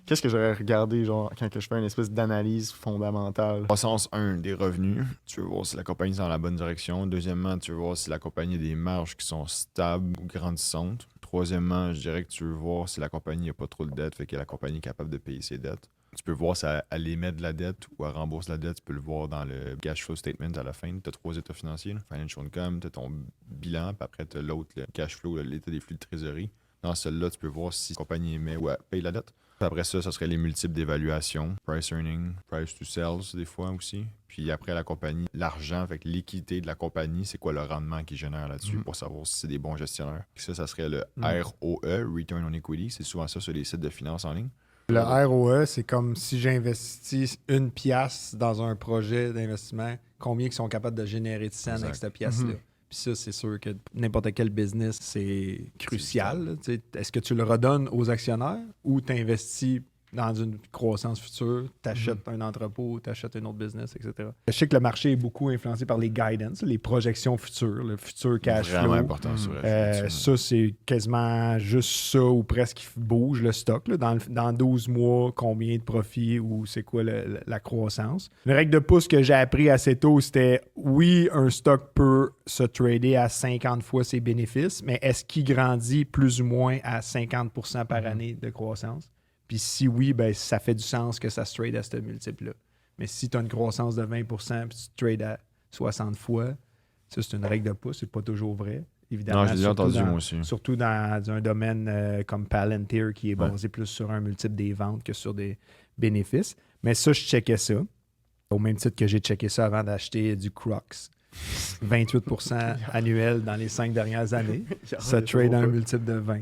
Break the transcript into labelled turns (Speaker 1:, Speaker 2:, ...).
Speaker 1: Qu'est-ce que j'aurais regardé, genre, quand que je fais une espèce d'analyse fondamentale?
Speaker 2: Croissance 1, des revenus. Tu veux voir si la compagnie est dans la bonne direction. Deuxièmement, tu veux voir si la compagnie a des marges qui sont stables ou grandissantes. Troisièmement, je dirais que tu veux voir si la compagnie n'a pas trop de dettes, fait que la compagnie est capable de payer ses dettes. Tu peux voir si elle émet de la dette ou elle rembourse la dette. Tu peux le voir dans le cash flow statement à la fin. Tu as 3 états financiers. Là. Financial income, tu as ton bilan, puis après tu as l'autre, le cash flow, l'état des flux de trésorerie. Dans celui-là, tu peux voir si la compagnie émet ou elle paye la dette. Après ça, ça serait les multiples d'évaluation, price earning, price to sales des fois aussi. Puis après la compagnie, l'argent, avec l'équité de la compagnie, c'est quoi le rendement qu'ils génèrent là-dessus pour savoir si c'est des bons gestionnaires. Puis ça serait le ROE, Return on Equity. C'est souvent ça sur les sites de finance en ligne.
Speaker 3: Le ROE, c'est comme si j'investis une pièce dans un projet d'investissement, combien ils sont capables de générer de scènes avec cette pièce-là. Puis ça, c'est sûr que n'importe quel business, c'est crucial. Est-ce que tu le redonnes aux actionnaires ou tu investis dans une croissance future, tu achètes un entrepôt, tu achètes un autre business, etc. Je sais que le marché est beaucoup influencé par les guidance, les projections futures, le futur cash flow.
Speaker 2: Vraiment important sur
Speaker 3: ça, c'est quasiment juste ça ou presque qui bouge le stock. Là. Dans 12 mois, combien de profits ou c'est quoi la croissance. Une règle de pouce que j'ai appris assez tôt, c'était oui, un stock peut se trader à 50 fois ses bénéfices, mais est-ce qu'il grandit plus ou moins à 50% par année de croissance? Puis si oui, ben ça fait du sens que ça se trade à ce multiple-là. Mais si tu as une croissance de 20% puis tu trades à 60 fois, ça c'est une règle de pouce, c'est pas toujours vrai. Évidemment,
Speaker 2: non, je l'ai déjà entendu moi aussi.
Speaker 3: Surtout dans un domaine comme Palantir qui est basé plus sur un multiple des ventes que sur des bénéfices. Mais ça, je checkais ça. Au même titre que j'ai checké ça avant d'acheter du Crocs. 28% annuel dans les 5 dernières années. Ça trade à un multiple de 20.